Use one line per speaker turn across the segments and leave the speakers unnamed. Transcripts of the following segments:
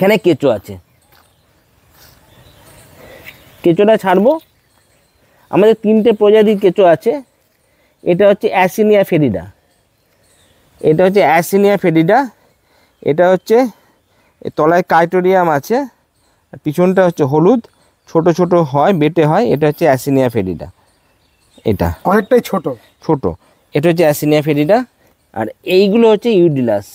এখানে কেঁচো আছে, কেঁচোটা ছাড়বো। আমাদের 3টে প্রজাতির কেঁচো আছে। এটা হচ্ছে অ্যাসিনিয়া ফেরিডা, এটা হচ্ছে অ্যাসিনিয়া ফেরিডা, এটা হচ্ছে তলায় কাইটোরিয়াম আছে, আর পিছনটা হচ্ছে হলুদ, ছোট ছোট হয়, বেটে হয়। এটা হচ্ছে অ্যাসিনিয়া ফেরিডা, এটা
অনেকটাই ছোট
ছোট। এটা হচ্ছে অ্যাসিনিয়া ফেরিডা। আর এইগুলো হচ্ছে ইউডিলাস,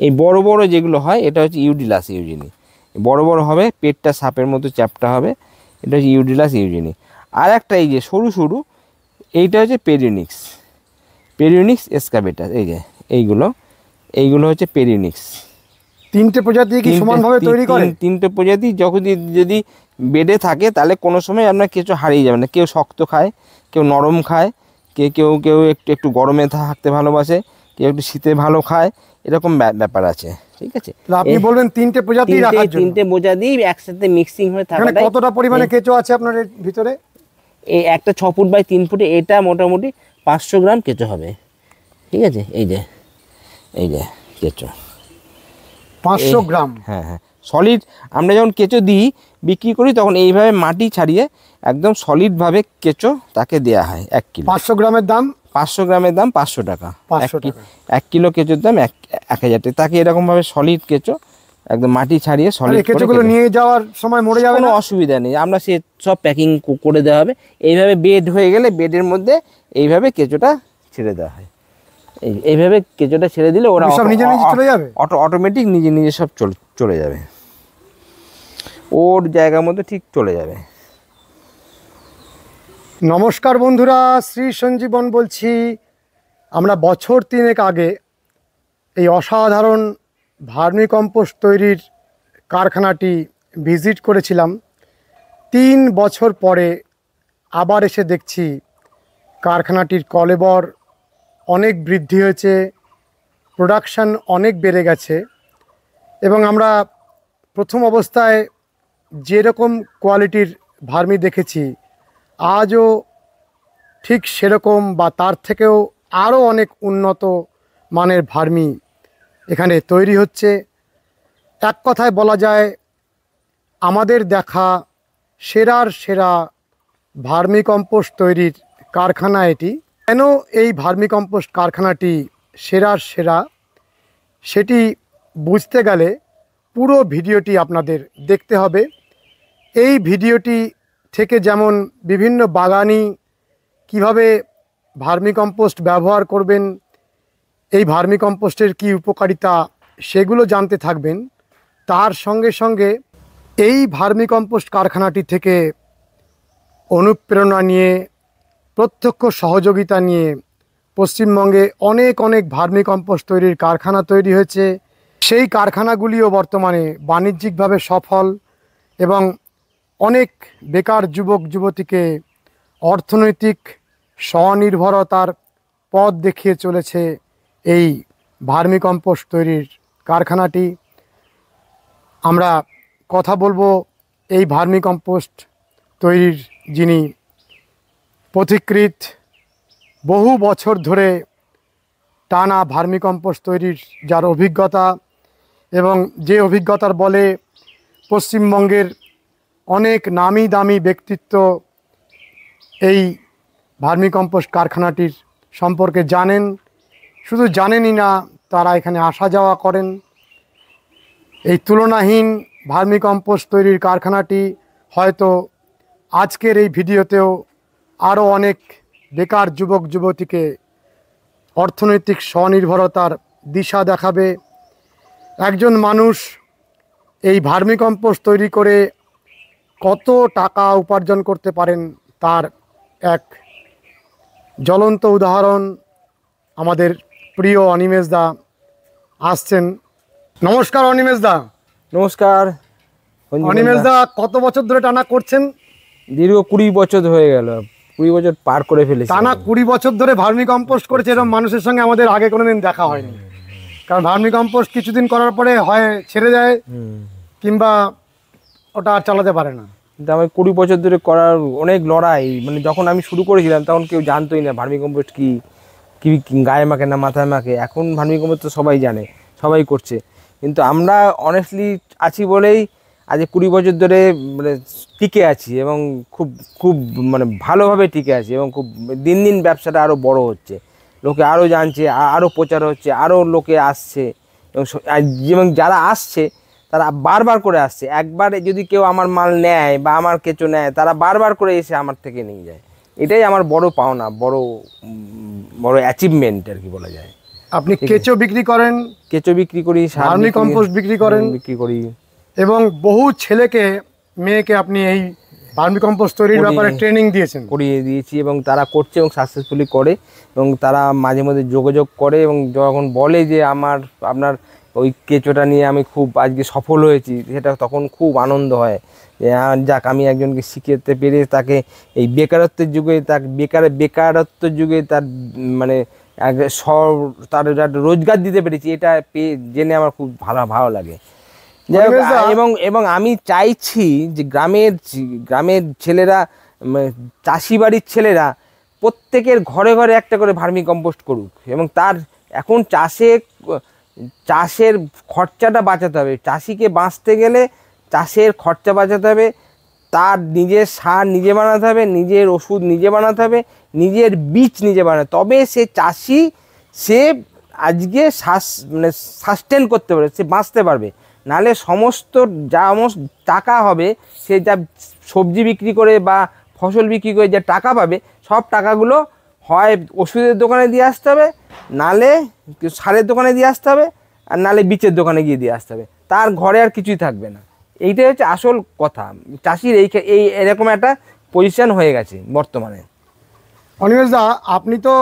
এই বড় বড় যেগুলো হয় এটা হচ্ছে ইউডিলাস ইউজিনি। বড় বড় হবে, পেটটা সাপের মতো চ্যাপ্টা হবে, এটা হচ্ছে ইউডিলাস ইউজিনি। আর একটা এই যে সরু সরু, এইটা হচ্ছে পেরিউনিক্স, পেরিউনিক্স এসকাভেটাস। এই যে এইগুলো হচ্ছে পেরিউনিক্স।
3টে প্রজাতি কি সমানভাবে তৈরি করে?
3টে প্রজাতি যদি বেডে থাকে তাহলে কোনো সময় আপনার কেঁচো হারিয়ে যাবে না। কেউ শক্ত খায়, কেউ নরম খায়, কেউ কেউ একটু গরমে থাকতে ভালোবাসে, কেউ একটু শীতে ভালো খায়, এরকম ব্যাপার আছে। ঠিক আছে,
আপনি বলবেন 3টে প্রজাতি রাখার জন্য
3টে প্রজাতি একসাথে মিক্সিং হয়ে থাকে।
কতটা পরিমাণে কেঁচো আছে আপনার এর ভিতরে?
এই একটা 6 ফুট বাই 3 ফুটে, এটা মোটামুটি 500 গ্রাম কেঁচো হবে। ঠিক আছে, এই যে কেঁচো
500 গ্রাম।
হ্যাঁ হ্যাঁ, সলিড। আমরা যখন কেঁচো দিই বিক্রি করি তখন এইভাবে মাটি ছাড়িয়ে একদম সলিডভাবে কেঁচো তাকে দেওয়া হয় 1 কিলো।
500 গ্রামের দাম?
500 গ্রামের দাম 500 টাকা।
500 টাকা।
1 কিলো কেঁচোর দাম 1000 টাকা। তাকে এরকমভাবে সলিড কেঁচো একদম মাটি ছাড়িয়ে সলিড
কেঁচোগুলো নিয়ে যাওয়ার সময় মরে যাবে
কোনো অসুবিধা নেই, আমরা সে সব প্যাকিং করে দেওয়া হবে। এইভাবে বেড হয়ে গেলে বেডের মধ্যে এইভাবে কেঁচোটা ছেড়ে দেওয়া হয়। এইভাবে কেঁচোটা ছেড়ে দিলে ওরা
সব নিজে নিজে চলে যাবে,
অটোমেটিক নিজে নিজে সব চলে যাবে, ওর জায়গার মধ্যে ঠিক চলে যাবে।
নমস্কার বন্ধুরা, শ্রী সঞ্জীবন বলছি। আমরা বছর 3 আগে এই অসাধারণ ভার্মিকম্পোস্ট তৈরির কারখানাটি ভিজিট করেছিলাম। 3 বছর পরে আবার এসে দেখছি কারখানাটির কলেবর অনেক বৃদ্ধি হয়েছে, প্রোডাকশান অনেক বেড়ে গেছে। এবং আমরা প্রথম অবস্থায় যেরকম কোয়ালিটির ভার্মি দেখেছি, আজও ঠিক সেরকম বা তার থেকেও আরও অনেক উন্নত মানের ভার্মি এখানে তৈরি হচ্ছে। এক কথায় বলা যায় আমাদের দেখা সেরার সেরা ভার্মিকম্পোস্ট তৈরির কারখানা এটি। কেন এই ভার্মিকম্পোস্ট কারখানাটি সেরার সেরা সেটি বুঝতে গেলে পুরো ভিডিওটি আপনাদের দেখতে হবে। এই ভিডিওটি থেকে যেমন বিভিন্ন বাগানি কিভাবে ভার্মিকম্পোস্ট ব্যবহার করবেন, এই ভার্মিকম্পোস্টের কি উপকারিতা সেগুলো জানতে থাকবেন। তার সঙ্গে সঙ্গে এই ভার্মিকম্পোস্ট কারখানাটি থেকে অনুপ্রেরণা নিয়ে, প্রত্যক্ষ সহযোগিতা নিয়ে পশ্চিমবঙ্গে অনেক অনেক ভার্মিকম্পোস্ট তৈরির কারখানা তৈরি হয়েছে। সেই কারখানাগুলিও বর্তমানে বাণিজ্যিকভাবে সফল এবং অনেক বেকার যুবক যুবতীকে অর্থনৈতিক স্বনির্ভরতার পথ দেখিয়ে চলেছে এই ভার্মিকম্পোস্ট তৈরির কারখানাটি। আমরা কথা বলবো এই ভার্মিকম্পোস্ট তৈরির যিনি পথিকৃৎ, বহু বছর ধরে টানা ভার্মিকম্পোস্ট তৈরির যার অভিজ্ঞতা, এবং যে অভিজ্ঞতার বলে পশ্চিমবঙ্গের অনেক নামি দামি ব্যক্তিত্ব এই ভার্মিকম্পোস্ট কারখানাটির সম্পর্কে জানেন। শুধু জানেনই না, তারা এখানে আসা যাওয়া করেন। এই তুলনাহীন ভার্মিকম্পোস্ট তৈরির কারখানাটি হয়তো আজকের এই ভিডিওতেও আরও অনেক বেকার যুবক যুবতীকে অর্থনৈতিক স্বনির্ভরতার দিশা দেখাবে। একজন মানুষ এই ভার্মিকম্পোস্ট তৈরি করে কত টাকা উপার্জন করতে পারেন তার এক জ্বলন্ত উদাহরণ আমাদের প্রিয় অনিমেষ দা আসছেন। নমস্কার অনিমেষ দা।
নমস্কার
অনিমেষ দা, কত বছর ধরে টানা করছেন?
দীর্ঘ 20 বছর হয়ে গেল, 20 বছর পার করে ফেলেছি।
টানা 20 বছর ধরে ভার্মিকম্পোস্ট করেছে এরকম মানুষের সঙ্গে আমাদের আগে কোনোদিন দেখা হয়নি। কারণ ভার্মিকম্পোস্ট কিছুদিন করার পরে হয় ছেড়ে যায়, কিংবা ওটা আর চালাতে পারে না।
কিন্তু আমি 20 বছর ধরে করার অনেক লড়াই, মানে যখন আমি শুরু করেছিলাম তখন কেউ জানতোই না ভার্মিকম্পোস্ট কি গায়ে মাখে না মাথায় মাখে। এখন ভার্মিকম্পোস্ট তো সবাই জানে, সবাই করছে। কিন্তু আমরা অনেস্টলি আছি বলেই আজ 20 বছর ধরে মানে টিকে আছি, এবং খুব খুব মানে ভালোভাবে টিকে আছি, এবং খুব দিন দিন ব্যবসাটা আরও বড় হচ্ছে, লোকে আরও জানছে, আরও প্রচার হচ্ছে, আরও লোকে আসছে, এবং যারা আসছে তারা বারবার করে আসছে। একবারে যদি কেউ আমার মাল নেয় বা আমার কেঁচো নেয়, তারা বারবার করে এসে আমার থেকে নিয়ে যায়। এটাই আমার বড় পাওনা, বড় অ্যাচিভমেন্ট আর কি বলা যায়।
আপনি কেঁচো বিক্রি করেন,
কেঁচো বিক্রি করি,
ভার্মি কম্পোস্ট বিক্রি করেন,
বিক্রি করি,
এবং বহু ছেলেকে মেয়েকে আপনি এই ভার্মি কম্পোস্ট তৈরির ব্যাপারে ট্রেনিং দিয়েছেন,
করিয়ে দিয়েছি, এবং তারা করছে এবং সাকসেসফুলি করে, এবং তারা মাঝে মধ্যে যোগাযোগ করে, এবং যখন বলে যে আপনার ওই কেঁচোটা নিয়ে আমি খুব আজকে সফল হয়েছি, সেটা তখন খুব আনন্দ হয় যে যাক, আমি একজনকে শিখাতে পেরে তাকে এই বেকারত্বের যুগে বেকারত্বের যুগে তার মানে তার রোজগার দিতে পেরেছি, এটা পেয়ে জেনে আমার খুব ভালো লাগে। এবং আমি চাইছি যে গ্রামের ছেলেরা, চাষি বাড়ির ছেলেরা প্রত্যেকের ঘরে ঘরে একটা করে ভার্মি কম্পোস্ট করুক, এবং তার এখন চাষের খরচাটা বাঁচাতে হবে। চাষিকে বাঁচতে গেলে চাষের খরচা বাঁচাতে হবে, তার নিজের সার নিজে বানাতে হবে, নিজের ওষুধ নিজে বানাতে হবে, নিজের বীজ নিজে বানাতে, তবে সে চাষি সে আজকে মানে সাস্টেন করতে পারবে, সে বাঁচতে পারবে। নাহলে সমস্ত টাকা হবে, সে যা সবজি বিক্রি করে বা ফসল বিক্রি করে যা টাকা পাবে, সব টাকাগুলো হয় ওষুধের দোকানে দিয়ে আসতে হবে, নালে সারের দোকানে দিয়ে আসতে হবে, আর নালে বীজের দোকানে গিয়ে দিয়ে আসতে হবে, তার ঘরে আর কিছুই থাকবে না। এইটাই হচ্ছে আসল কথা। চাষির এই এরকম একটা পজিশন হয়ে গেছে বর্তমানে।
অনিমেষ দা, আপনি তো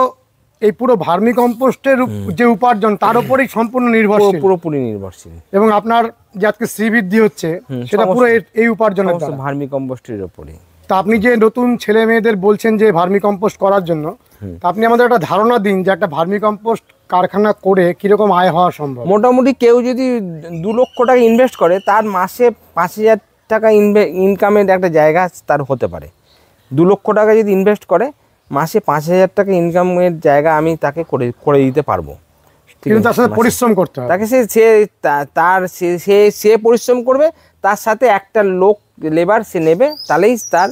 এই পুরো ভার্মি কম্পোস্টের যে উপার্জন তার উপরেই সম্পূর্ণ নির্ভরশীল,
পুরোপুরি নির্ভরশীল,
এবং আপনার যে আজকে শ্রীবৃদ্ধি হচ্ছে সেটা পুরো এই উপার্জনের দ্বারা,
ভার্মি কম্পোস্টের উপরে।
তা আপনি যে নতুন ছেলে মেয়েদের বলছেন যে ভার্মি কম্পোস্ট করার জন্য, তা আপনি আমাদের একটা ধারণা দিন যে একটা ভার্মি কম্পোস্ট কারখানা করে কিরকম আয় হওয়া সম্ভব?
মোটামুটি কেউ যদি 2 লক্ষ টাকা ইনভেস্ট করে, তার মাসে 5,000 টাকা ইনকামের একটা জায়গা তার হতে পারে। 2 লক্ষ টাকা যদি ইনভেস্ট করে, মাসে 5,000 টাকা ইনকামের জায়গা আমি তাকে করে দিতে পারবো।
কিন্তু তার সাথে পরিশ্রম করতে হবে,
তাকে সে পরিশ্রম করবে, তার সাথে একটা লোক লেবার সে নেবে, তাহলেই তার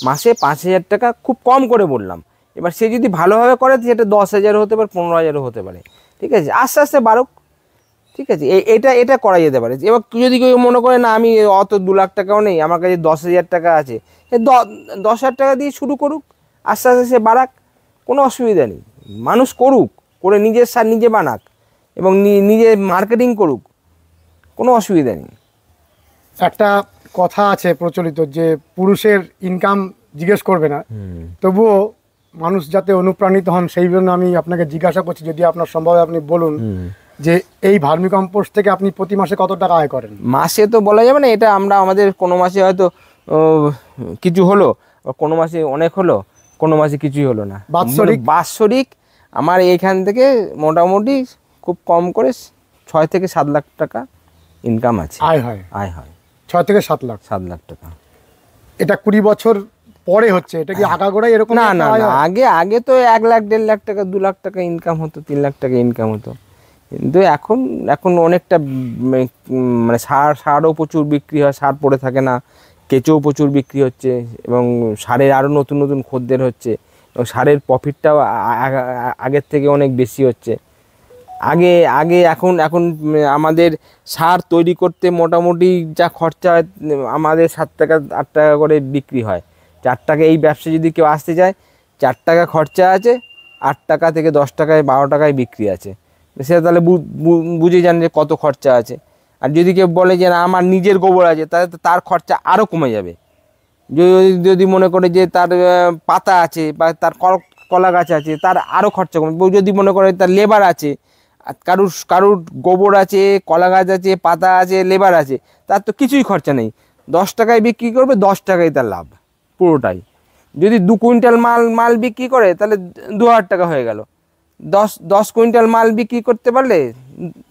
মাসে 5,000 টাকা, খুব কম করে বললাম। এবার সে যদি ভালোভাবে করে, সেটা 10,000 হতে পারে, 15,000 হতে পারে, ঠিক আছে, আস্তে আস্তে বাড়ুক, ঠিক আছে, এটা করা যেতে পারে। এবার যদি কেউ মনে করে না আমি অত 2 লাখ টাকাও নেই, আমার কাছে 10,000 টাকা আছে, 10,000 টাকা দিয়ে শুরু করুক, আস্তে আস্তে সে বাড়াক, কোনো অসুবিধা নেই। মানুষ করুক, করে নিজের সার নিজে বানাক, এবং নিজে মার্কেটিং করুক, কোনো অসুবিধা নেই।
একটা কথা আছে প্রচলিত যে পুরুষের ইনকাম জিজ্ঞেস করবে না, তবুও মানুষ যাতে অনুপ্রাণিত হন সেই জন্য আমি আপনাকে জিজ্ঞাসা করছি, যদি আপনার সম্ভব আপনি বলুন যে এই ভার্মি কম্পোস্ট থেকে আপনি প্রতি মাসে কত টাকা আয় করেন?
মাসে তো বলা যাবে না, এটা আমাদের কোনো মাসে হয়তো কিছু হলো, কোনো মাসে অনেক হলো, কোনো মাসে কিছুই হলো না। বাৎসরিক আমার এইখান থেকে মোটামুটি খুব কম করে 6 থেকে 7 লাখ টাকা ইনকাম আছে, আয় হয়
6 থেকে 7 লাখ
টাকা।
এটা 20 বছর পরে হচ্ছে, এটা কি আগাগোড়াই এরকম?
না, আগে তো 1 লাখ 1.5 লাখ টাকা, 2 লাখ টাকা ইনকাম হতো, 3 লাখ টাকা ইনকাম হতো। কিন্তু এখন অনেকটা মানে সারও প্রচুর বিক্রি হয়, সার পড়ে থাকে না, কেঁচোও প্রচুর বিক্রি হচ্ছে, এবং সারের আরও নতুন নতুন খদ্দের হচ্ছে, এবং সারের প্রফিটটাও আগের থেকে অনেক বেশি হচ্ছে। এখন আমাদের সার তৈরি করতে মোটামুটি যা খরচা হয়, আমাদের 7 টাকা 8 টাকা করে বিক্রি হয়। 4 টাকা, এই ব্যবসা যদি কেউ আসতে চায়, 4 টাকা খরচা আছে, 8 টাকা থেকে 10 টাকায় 12 টাকায় বিক্রি আছে, সেটা তাহলে বুঝে যান যে কত খরচা আছে। আর যদি কেউ বলে যে না আমার নিজের গোবর আছে, তাহলে তার খরচা আরও কমে যাবে। যদি মনে করে যে তার পাতা আছে বা তার কলা গাছ আছে, তার আরও খরচা কমবে। যদি মনে করে তার লেবার আছে, কারুর গোবর আছে, কলা গাছ আছে, পাতা আছে, লেবার আছে, তার তো কিছুই খরচা নেই, 10 টাকায় বিক্রি করবে, 10 টাকাই তার লাভ পুরোটাই। যদি 2 কুইন্টাল মাল বিক্রি করে, তাহলে 2,000 টাকা হয়ে গেল। 10 কুইন্টাল মাল বিক্রি করতে পারলে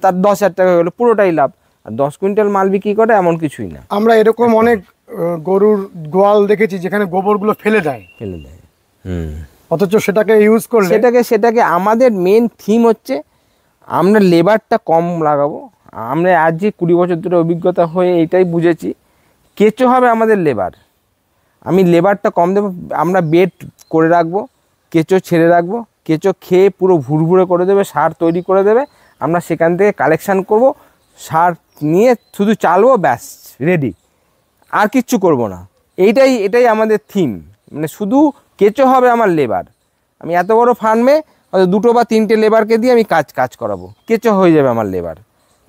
তার 10,000 টাকা হয়ে গেলো, পুরোটাই লাভ। আর 10 কুইন্টাল মাল বিক্রি করে এমন কিছুই না।
আমরা এরকম অনেক গরুর গোয়াল দেখেছি যেখানে গোবরগুলো ফেলে দেয়, অথচ সেটাকে ইউজ করলে
সেটাকে আমাদের মেন থিম হচ্ছে আমরা লেবারটা কম লাগাবো, আমরা আজ যে 20 বছর ধরে অভিজ্ঞতা হয়ে এইটাই বুঝেছি, কেঁচো হবে আমাদের লেবার। আমি লেবারটা কম দেবো, আমরা বেড করে রাখবো, কেঁচো ছেড়ে রাখবো, কেঁচো খেয়ে পুরো ভুরভুরে করে দেবে, সার তৈরি করে দেবে। আমরা সেখান থেকে কালেকশান করব, সার নিয়ে শুধু চালবো, ব্যাস রেডি, আর কিচ্ছু করব না। এটাই আমাদের থিম, মানে শুধু কেঁচো হবে আমার লেবার। আমি এত বড় ফার্মে হয়তো 2 বা 3টে লেবারকে দিয়ে আমি কাজ করাবো, কেঁচো হয়ে যাবে আমার লেবার,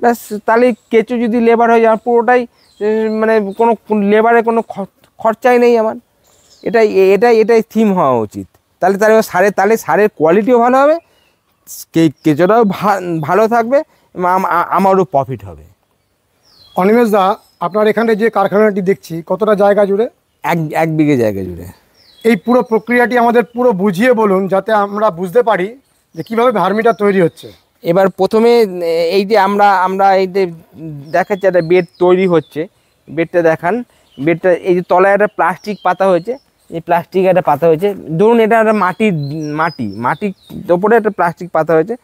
ব্যাস। তাহলে কেঁচো যদি লেবার হয়ে যায়, পুরোটাই মানে কোনো লেবারের কোনো খরচাই নেই আমার। এটাই থিম হওয়া উচিত। তাহলে সারের কোয়ালিটিও ভালো হবে, কেঁচোটাও ভালো থাকবে, আমারও প্রফিট হবে।
অনিমেষ দা, আপনার এখানে যে কারখানাটি দেখছি কতটা জায়গা জুড়ে?
1 বিঘে জায়গা জুড়ে।
এই পুরো প্রক্রিয়াটি আমাদের পুরো বুঝিয়ে বলুন, যাতে আমরা বুঝতে পারি যে কীভাবে ভার্মিটা তৈরি হচ্ছে।
এবার প্রথমে এই যে আমরা এই যে দেখাচ্ছি একটা বেড তৈরি হচ্ছে, বেডটা দেখান। বেডটা এই যে তলায় একটা প্লাস্টিক পাতা হয়েছে, এই প্লাস্টিক একটা পাতা হয়েছে, ধরুন এটা একটা মাটির ওপরে একটা প্লাস্টিক পাতা হয়েছে।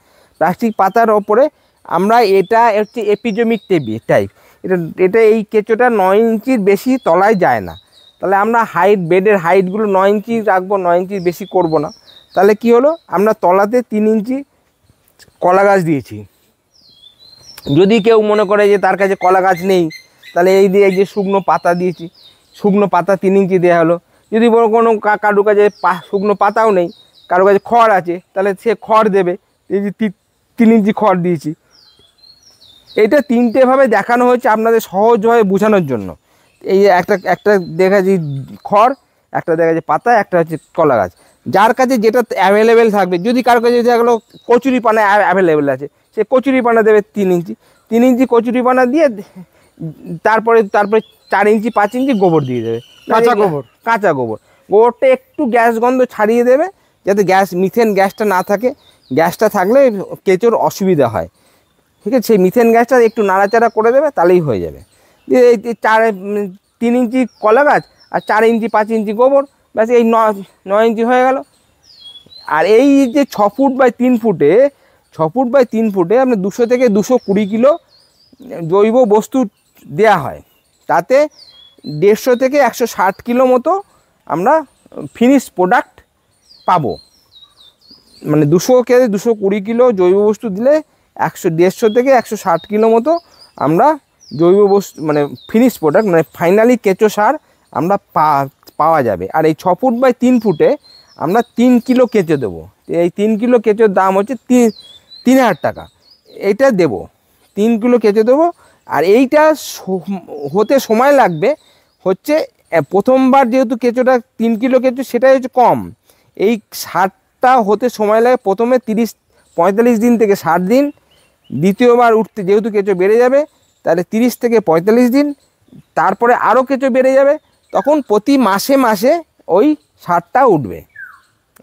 প্লাস্টিক পাতার ওপরে আমরা, এটা হচ্ছে এপিজমিক টাইপ, এটা এই কেঁচোটা 9 ইঞ্চির বেশি তলায় যায় না। তাহলে আমরা বেডের হাইটগুলো 9 ইঞ্চি রাখবো, 9 ইঞ্চির বেশি করব না। তাহলে কি হলো, আমরা তলাতে 3 ইঞ্চি কলা গাছ দিয়েছি। যদি কেউ মনে করে যে তার কাছে কলা গাছ নেই, তাহলে এই যে শুকনো পাতা দিয়েছি, শুকনো পাতা 3 ইঞ্চি দেওয়া হলো। যদি বড় কোনো কারোর কাছে শুকনো পাতাও নেই, কারোর কাছে খড় আছে, তাহলে সে খড় দেবে। এই যে 3 ইঞ্চি খড় দিয়েছি। এটা 3টেভাবে দেখানো হয়েছে আপনাদের সহজভাবে বোঝানোর জন্য। এই যে একটা দেখাচ্ছি খড়, একটা দেখাচ্ছি পাতা, একটা হচ্ছে কলা গাছ। যার কাছে যেটা অ্যাভেলেবেল থাকবে, যদি কারোর কাছে যেগুলো কচুরি পানা অ্যাভেলেবেল আছে, সে কচুরি পানা দেবে 3 ইঞ্চি কচুরি পানা দিয়ে, তারপরে 4 ইঞ্চি 5 ইঞ্চি গোবর দিয়ে দেবে, কাঁচা গোবরটা একটু গ্যাস গন্ধ ছাড়িয়ে দেবে, যাতে মিথেন গ্যাসটা না থাকে। গ্যাসটা থাকলে কেঁচোর অসুবিধা হয়, ঠিক আছে। সেই মিথেন গ্যাসটা একটু নাড়াচাড়া করে দেবে, তাহলেই হয়ে যাবে। দিয়ে এই 3 ইঞ্চি কলা গাছ আর 4 ইঞ্চি 5 ইঞ্চি গোবর, ব্যাস এই 9 ইঞ্চি হয়ে গেল। আর এই যে 6 ফুট বাই 3 ফুটে, 6 ফুট বাই 3 ফুটে আপনার 200 থেকে 220 কিলো জৈব বস্তু দেয়া হয়। তাতে 150 থেকে 160 কিলো মতো আমরা ফিনিশ প্রোডাক্ট পাবো। মানে 220 কিলো জৈব বস্তু দিলে 150 থেকে 160 কিলো মতো আমরা জৈব বস্তু, মানে ফিনিশ প্রোডাক্ট, মানে ফাইনালি কেঁচো সার আমরা পাওয়া যাবে। আর এই 6 ফুট বাই 3 ফুটে আমরা 3 কিলো কেঁচো দেবো। এই 3 কিলো কেঁচোর দাম হচ্ছে 3,000 টাকা। এইটা দেবো, 3 কিলো কেঁচো দেবো। আর এইটা হতে সময় লাগবে হচ্ছে, প্রথমবার যেহেতু কেঁচোটা 3 কিলো কেঁচো, সেটাই হচ্ছে কম। এই সারটা হতে সময় লাগে প্রথমে 45 দিন থেকে 60 দিন। দ্বিতীয়বার উঠতে যেহেতু কেঁচো বেড়ে যাবে, তাহলে 30 থেকে 45 দিন। তারপরে আরও কেঁচো বেড়ে যাবে, তখন প্রতি মাসে মাসে ওই সারটা উঠবে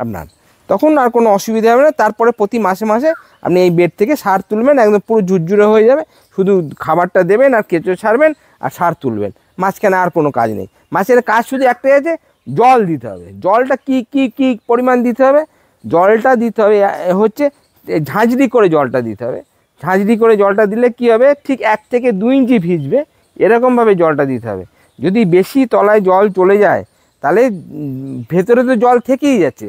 আপনার, তখন আর কোনো অসুবিধা হবে না। তারপরে প্রতি মাসে মাসে আপনি এই বেড থেকে সার তুলবেন, একদম পুরো ঝুরঝুরে হয়ে যাবে। শুধু খাবারটা দেবেন আর কেঁচো ছাড়বেন আর সার তুলবেন, মাঝখানে আর কোনো কাজ নেই। মাছের কাজ শুধু একটাই আছে, জল দিতে হবে। জলটা কি পরিমাণ দিতে হবে? জলটা দিতে হবে হচ্ছে ঝাঁঝরি করে জলটা দিতে হবে। ঝাঁঝরি করে জলটা দিলে কি হবে, ঠিক 1 থেকে 2 ইঞ্চি ভিজবে, এরকমভাবে জলটা দিতে হবে। যদি বেশি তলায় জল চলে যায়, তাহলে ভেতরে তো জল থেকেই যাচ্ছে,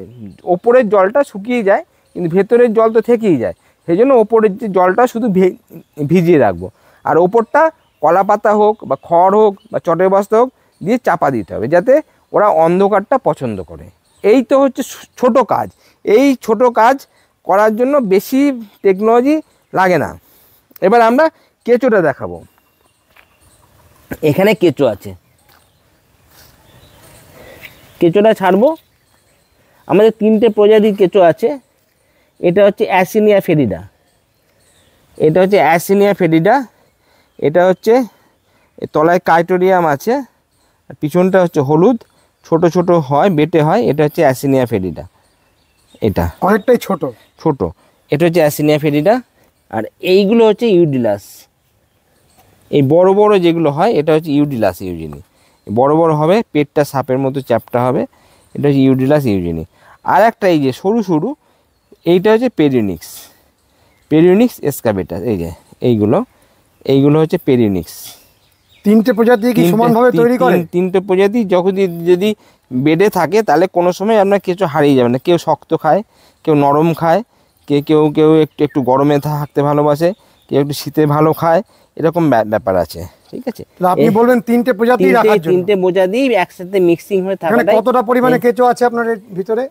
ওপরের জলটা শুকিয়ে যায়, কিন্তু ভেতরের জল তো থেকেই যায়। সেই জন্য ওপরের যে জলটা শুধু ভিজিয়ে রাখবো, আর ওপরটা কলা পাতা হোক বা খড় হোক বা চটের বস্তা হোক দিয়ে চাপা দিতে হবে, যাতে ওরা অন্ধকারটা পছন্দ করে। এই তো হচ্ছে ছোট কাজ। এই ছোট কাজ করার জন্য বেশি টেকনোলজি লাগে না। এবার আমরা কেঁচোটা দেখাবো। এখানে কেঁচো আছে, কেঁচোটা ছাড়বো। আমাদের 3টে প্রজাতির কেঁচো আছে। এটা হচ্ছে অ্যাসিনিয়া ফেরিডা, এটা হচ্ছে অ্যাসিনিয়া ফেরিডা, এটা হচ্ছে তলায় কাইটোরিয়াম আছে, আর পিছনটা হচ্ছে হলুদ, ছোট ছোট হয়, বেটে হয়। এটা হচ্ছে অ্যাসিনিয়া ফেরিডা, এটা
অনেকটাই ছোট।
এটা হচ্ছে অ্যাসিনিয়া ফেরিডা। আর এইগুলো হচ্ছে ইউডিলাস। এই বড় বড় যেগুলো হয়, এটা হচ্ছে ইউডিলাস ইউজিনি। বড় বড় হবে, পেটটা সাপের মতো চ্যাপ্টা হবে, এটা হচ্ছে ইউডিলাস ইউজিনি। আর একটা এই যে সরু সরু, এইটা হচ্ছে পেরিউনিক্স এসকাভেটাস। এই যে এইগুলো, এইগুলো হচ্ছে পেরিনিক্স।
তিনটে প্রজাতি কি সমানভাবে তৈরি করে?
তিনটে প্রজাতি যখন যদি বেডে থাকে তাহলে কোনো সময় আপনার কিছু হারিয়ে যাবে না। কেউ শক্ত খায়, কেউ নরম খায়, কেউ কেউ একটু গরমে থাকতে ভালোবাসে, কেউ একটু শীতে ভালো খায়, এরকম ব্যাপার আছে। ঠিক আছে,
আপনি বলবেন তিনটে প্রজাতি রাখার জন্য
তিনটে প্রজাতি একসাথে মিক্সিং হয়ে থাকে।
কতটা পরিমাণে কেঁচো আছে আপনার এর ভিতরে?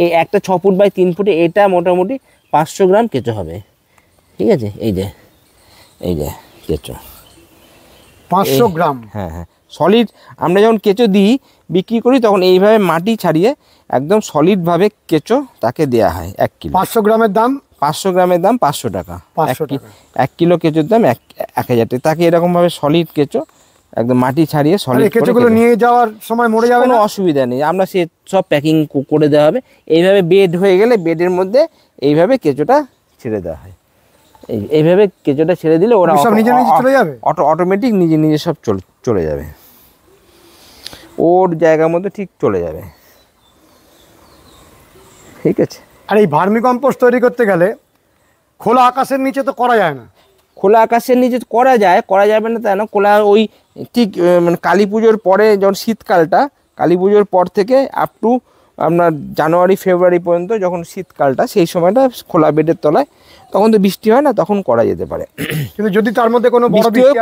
এই একটা 6 ফুট বাই 3 ফুটে এটা মোটামুটি 500 গ্রাম কেঁচো হবে। ঠিক আছে, এই যে কেঁচো
500 গ্রাম।
হ্যাঁ হ্যাঁ, সলিড। আমরা যখন কেঁচো দিই বিক্রি করি তখন এইভাবে মাটি ছাড়িয়ে একদম সলিডভাবে কেঁচো তাকে দেওয়া হয় 1 কিলো।
500 গ্রামের দাম?
500 গ্রামের দাম 500 টাকা।
500 টাকা।
1 কিলো কেঁচোর দাম 1000 টাকা। তাকে এরকমভাবে সলিড কেঁচো একদম মাটি ছাড়িয়ে সলিড
কেঁচোগুলো নিয়ে যাওয়ার সময় মরে যাবে?
কোনো অসুবিধা নেই, আমরা সে সব প্যাকিং করে দেওয়া হবে। এইভাবে বেড হয়ে গেলে বেডের মধ্যে এইভাবে কেঁচোটা ছেড়ে দেওয়া হয়। এইভাবে কেঁচোটা ছেড়ে দিলে ওরা
সব নিজে নিজে চলে যাবে,
অটোমেটিক নিজে সব চলে যাবে, ওর জায়গার মধ্যে ঠিক চলে যাবে। ঠিক আছে।
আর এই ভার্মি কম্পোস্ট তৈরি করতে গেলে খোলা আকাশের নিচে তো করা যায় না?
খোলা আকাশের নিচে করা যাবে না তাই না। খোলা ওই ঠিক মানে কালী পুজোর পরে, যখন শীতকালটা, কালী পুজোর পর থেকে আপ টু আপনার জানুয়ারি ফেব্রুয়ারি পর্যন্ত যখন শীতকালটা, সেই সময়টা খোলা বেডের তলায়, তখন তো বৃষ্টি হয় না, তখন করা যেতে পারে।
কিন্তু যদি তার মধ্যে কোনো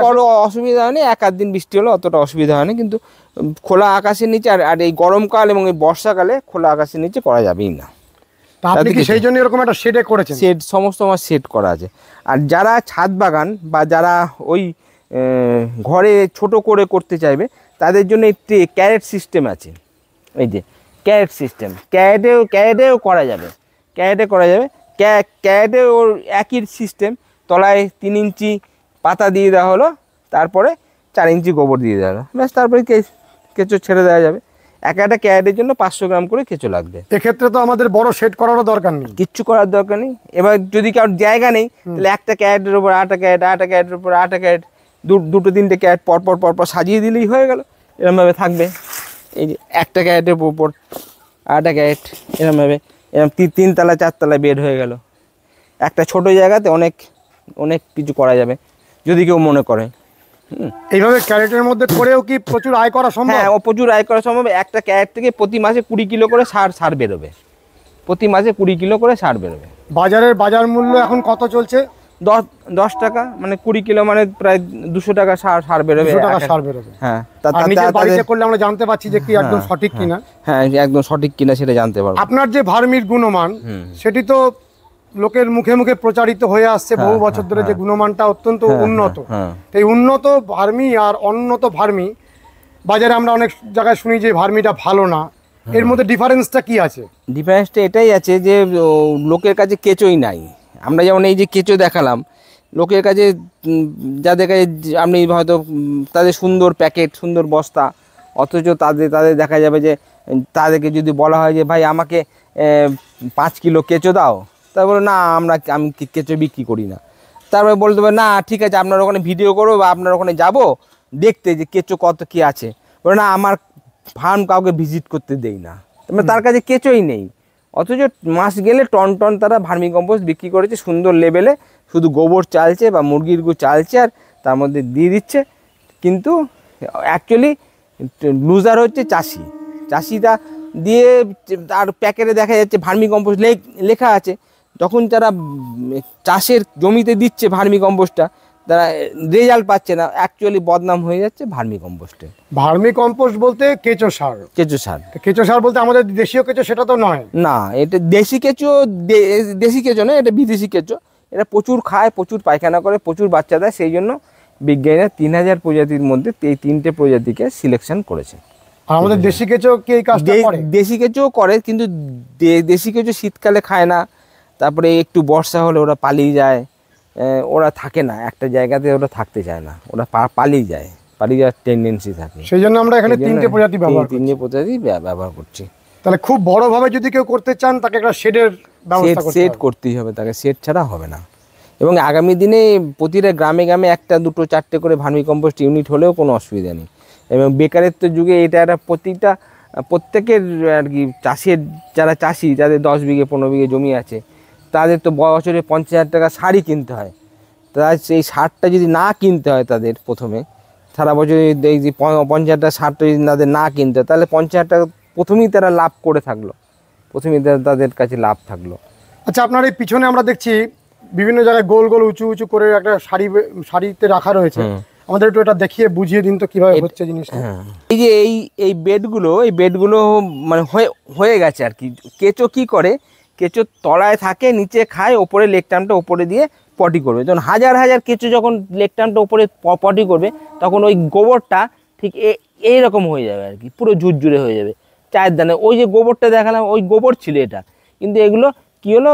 বড় অসুবিধা হয়নি, 1-8 দিন বৃষ্টি হলে অতটা অসুবিধা হয়নি। কিন্তু খোলা আকাশের নিচে আর এই গরমকাল এবং এই বর্ষাকালে খোলা আকাশের নিচে করা যাবেই না।
আপনি কি সেই জন্য এরকম একটা শেডে করেছেন?
শেড সমস্ত আমার সেট করা আছে। আর যারা ছাদ বাগান বা যারা ওই ঘরে ছোট করে করতে চাইবে তাদের জন্য একটি ক্যারেট সিস্টেম আছে। এই যে ক্যারেট সিস্টেম, ক্যারেটেও করা যাবে, ক্যারেটে ওর একই সিস্টেম। তলায় 3 ইঞ্চি পাতা দিয়ে দেওয়া হলো, তারপরে 4 ইঞ্চি গোবর দিয়ে দেওয়া হলো, ব্যাস। তারপরে কেঁচো ছেড়ে দেওয়া যাবে। একটা ক্যারেটের জন্য 500 গ্রাম করে কেঁচো লাগবে।
এক্ষেত্রে তো আমাদের বড় শেড করারও দরকার নেই,
কিচ্ছু করার দরকার নেই। এবার যদি কারোর জায়গা নেই তাহলে একটা ক্যারেটের উপর 8টা ক্যারেট, 8টা ক্যারেটের উপর 8টা ক্যারেট, 2-3টে ক্যারেট পর সাজিয়ে দিলেই হয়ে গেল। এরকমভাবে থাকবে। এই যে একটা ক্যারেটের উপর 8টা ক্যারেট, এরকমভাবে 3 তলা 4 তলায় বেড হয়ে গেল। একটা ছোট জায়গাতে অনেক কিছু করা যাবে যদি কেউ মনে করে।
এইভাবে ক্যারেটের মধ্যে করেও কি প্রচুর আয় করা সম্ভব?
হ্যাঁ, প্রচুর আয় করা সম্ভব। একটা ক্যারেট থেকে প্রতি মাসে 20 কিলো করে সার বেরোবে। প্রতি মাসে 20 কিলো করে সার বেরোবে।
বাজার মূল্য এখন কত চলছে?
10 টাকা, মানে 20 কিলো মানে প্রায় 200 টাকা সার বেরোবে।
200 টাকা সার বেরোবে।
হ্যাঁ,
নিজের বাড়িতে করলে আমরা জানতে পারছি যে কি একদম সঠিক কিনা।
হ্যাঁ, একদম সঠিক কিনা সেটা জানতে পারবো।
আপনার যে ভার্মির গুণমান সেটি তো লোকের মুখে মুখে প্রচারিত হয়ে আসছে বহু বছর ধরে, যে গুণমানটা অত্যন্ত উন্নত। এই উন্নত ভার্মি আর অনুন্নত ভার্মি, বাজারে আমরা অনেক জায়গায় শুনি যে ভার্মিটা ভালো না। এর মধ্যে ডিফারেন্সটা কি আছে?
ডিফারেন্সটা এটাই আছে যে লোকের কাছে কেঁচোই নাই। আমরা যেমন এই যে কেঁচো দেখালাম, লোকের কাছে যাদের কাছে আপনি হয়তো তাদের সুন্দর প্যাকেট, সুন্দর বস্তা, অথচ তাদের দেখা যাবে যে তাদেরকে যদি বলা হয় যে ভাই আমাকে 5 কিলো কেঁচো দাও, তারপরে না আমি কেঁচো বিক্রি করি না। তারপরে বলতে পারে না ঠিক আছে, আপনার ওখানে ভিডিও করবো বা আপনার ওখানে যাব দেখতে যে কেঁচো কত কী আছে। বলে না আমার ফার্ম কাউকে ভিজিট করতে দেই না, তার কাছে কেঁচোই নেই। অথচ মাস গেলে টন তারা ভার্মি কম্পোস্ট বিক্রি করেছে সুন্দর লেভেলে, শুধু গোবর চালছে বা মুরগির গু চালছে আর তার মধ্যে দিয়ে দিচ্ছে। কিন্তু অ্যাকচুয়ালি লুজার হচ্ছে চাষিটা দিয়ে। আর প্যাকেটে দেখা যাচ্ছে ভার্মি কম্পোস্ট লেখা আছে, যখন তারা চাষের জমিতে দিচ্ছে ভার্মি কম্পোস্টটা, তারা রেজাল্ট পাচ্ছে না, অ্যাকচুয়ালি বদনাম হয়ে যাচ্ছে ভার্মি কম্পোস্টে।
ভার্মি কম্পোস্ট বলতে কেঁচো সার বলতে আমাদের দেশীয় কেঁচো সেটা তো নয়
না। এটা দেশি কেঁচো নয়, এটা বিদেশি কেঁচো। এটা প্রচুর খায়, প্রচুর পায়খানা করে, প্রচুর বাচ্চা দেয়। সেই জন্য বিজ্ঞানীরা 3000 প্রজাতির মধ্যে এই 3টে প্রজাতিকে সিলেকশন করেছে।
আমাদের দেশি কেঁচো কি এই কাজটা করে?
দেশি কেঁচো করে, কিন্তু দেশি কেঁচো শীতকালে খায় না। তারপরে একটু বর্ষা হলে ওরা পালিয়ে যায়, ওরা থাকে না একটা জায়গাতে, ওরা থাকতে চায় না, ওরা পালিয়ে যাওয়ার টেন্ডেন্সি থাকে।
সেই জন্য আমরা এখানে 3টে প্রজাতি
ব্যবহার করছি।
তাহলে খুব বড়ভাবে যদি কেউ করতে চান তাকে একটা শেডের ব্যবস্থা
করতেই হবে, তাকে শেড ছাড়া হবে না। এবং আগামী দিনে প্রতিটা গ্রামে 1টা 2টো 4টে করে ভার্মি কম্পোস্ট ইউনিট হলেও কোনো অসুবিধা নেই। এবং বেকারত্ব যুগে এটা একটা প্রত্যেকের আর কি যারা চাষি, যাদের 10 বিঘে 15 বিঘে জমি আছে, তাদের তো বছরে 50,000 টাকা সারই কিনতে হয়। তাই সেই সারটা যদি না কিনতে হয় তাদের প্রথমে, সারা বছর যদি এই যে 50,000 সারটা যদি তাদের না কিনতে হয়, তাহলে 50,000 টাকা প্রথমেই তারা লাভ করে থাকলো, প্রথমেই তাদের কাছে লাভ থাকলো।
আচ্ছা, আপনার এই পিছনে আমরা দেখছি বিভিন্ন জায়গায় গোল গোল উঁচু উঁচু করে একটা সারিতে রাখা রয়েছে, আমাদের একটু এটা দেখিয়ে বুঝিয়ে দিন তো কিভাবে হচ্ছে জিনিসটা।
এই যে এই বেডগুলো মানে হয়ে গেছে আর কি। কেঁচো কি করে, কেঁচো তলায় থাকে, নিচে খায়, ওপরে লেগ টার্মটা ওপরে দিয়ে পটি করবে। যখন হাজার হাজার কেঁচো যখন লেগ টার্মটা ওপরে পটি করবে, তখন ওই গোবরটা ঠিক এইরকম হয়ে যাবে আর কি, পুরো ঝুরঝুরে হয়ে যাবে চায়ের দানা। ওই যে গোবরটা দেখালাম, ওই গোবর ছিল এটা, কিন্তু এগুলো কী হলো,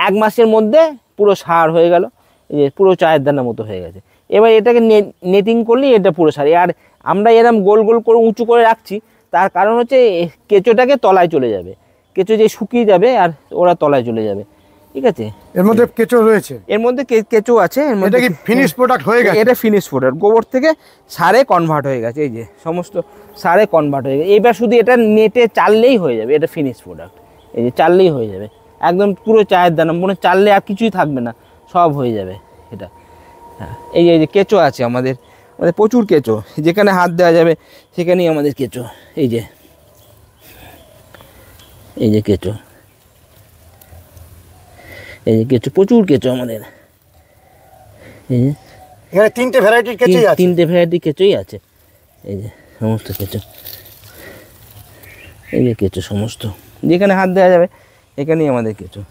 1 মাসের মধ্যে পুরো সার হয়ে গেল, এই যে পুরো চায়ের দানার মতো হয়ে গেছে। এবার এটাকে নেটিং করলেই এটা পুরো সার। আর আমরা এরম গোল গোল করে উঁচু করে রাখছি, তার কারণ হচ্ছে কেঁচোটাকে তলায় চলে যাবে, কেঁচো যে শুকিয়ে যাবে আর ওরা তলায় চলে যাবে, ঠিক আছে।
এর মধ্যে কেঁচো রয়েছে,
এর মধ্যে কেঁচো আছে, এর মধ্যে
এটা কি ফিনিশ প্রোডাক্ট হয়ে গেছে?
এটা ফিনিশ প্রোডাক্ট, গোবর থেকে সারে কনভার্ট হয়ে গেছে, এই যে সমস্ত সারে কনভার্ট হয়ে গেছে। এবার শুধু এটা নেটে চাললেই হয়ে যাবে, এটা ফিনিশ প্রোডাক্ট, এই যে চাললেই হয়ে যাবে, একদম পুরো চায়ের দানা, মনে চাললে আর কিছুই থাকবে না, সব হয়ে যাবে এটা। হ্যাঁ, এই যে কেঁচো আছে আমাদের প্রচুর কেঁচো, যেখানে হাত দেওয়া যাবে সেখানেই আমাদের কেঁচো। এই যে কেঁচো, এই যে কেঁচো, প্রচুর কেঁচো আমাদের।
এখানে 3টে ভ্যারাইটির কেঁচোই আছে,
3টে ভ্যারাইটি কেঁচোই আছে, এই যে সমস্ত কেঁচো, এই যে কেঁচো সমস্ত, যেখানে হাত দেওয়া যাবে এখানেই আমাদের কেঁচো।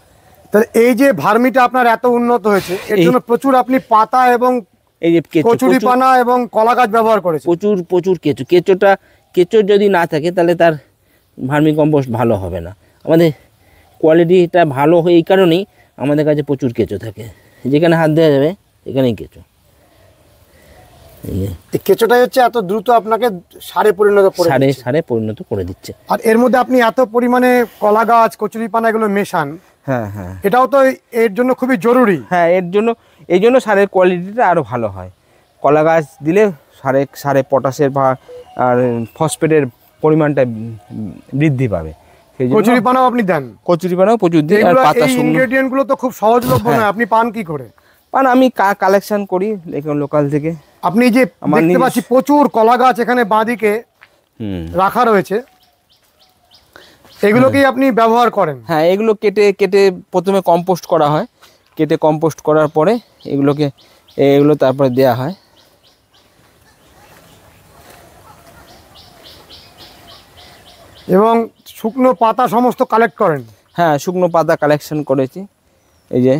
তাহলে এই যে ভার্মিটা আপনার এত উন্নত হয়েছে, এর জন্য প্রচুর আপনি পাতা এবং
এই যে
কচুরিপানা এবং কলা গাছ ব্যবহার করেছেন।
প্রচুর কেঁচো যদি না থাকে তাহলে তার ভার্মি কম্পোস্ট ভালো হবে না। আমাদের কোয়ালিটিটা ভালো হয় এই কারণেই আমাদের কাছে প্রচুর কেঁচো থাকে, যেখানে হাত দেওয়া যাবে এখানেই কেঁচো।
এই কেঁচোটাই হচ্ছে এত দ্রুত আপনাকে সারে
পরিণত করে দিচ্ছে।
আর এর মধ্যে আপনি এত পরিমাণে কলা গাছ, কচুরিপানা এগুলো মেশান,
হ্যাঁ হ্যাঁ,
এটাও তো এর জন্য খুবই জরুরি।
হ্যাঁ, এই জন্য সারের কোয়ালিটিটা আরও ভালো হয়। কলা গাছ দিলে সারে পটাশের বা আর ফসফেটের পরিমাণটা বৃদ্ধি পাবে।
কচুরিপানাও আপনি দেন?
কচুরিপানাও প্রচুর দিই। আর পাতা শুকনো
ইনগ্রেডিয়েন্টগুলো তো খুব সহজলভ্য না, আপনি পান কি করে?
আমি কালেকশন করি লোকাল থেকে।
আপনি যে দেখতে পাচ্ছি প্রচুর কলা গাছ এখানে বাঁদিকে রাখা রয়েছে, এগুলোকেই আপনি ব্যবহার করেন?
হ্যাঁ, এগুলো কেটে প্রথমে কম্পোস্ট করা হয়, কেটে কম্পোস্ট করার পরে এগুলো তারপরে দেয়া হয়।
এবং শুকনো পাতা সমস্ত কালেক্ট করেন?
হ্যাঁ, শুকনো পাতা কালেকশন করেছি। এই যে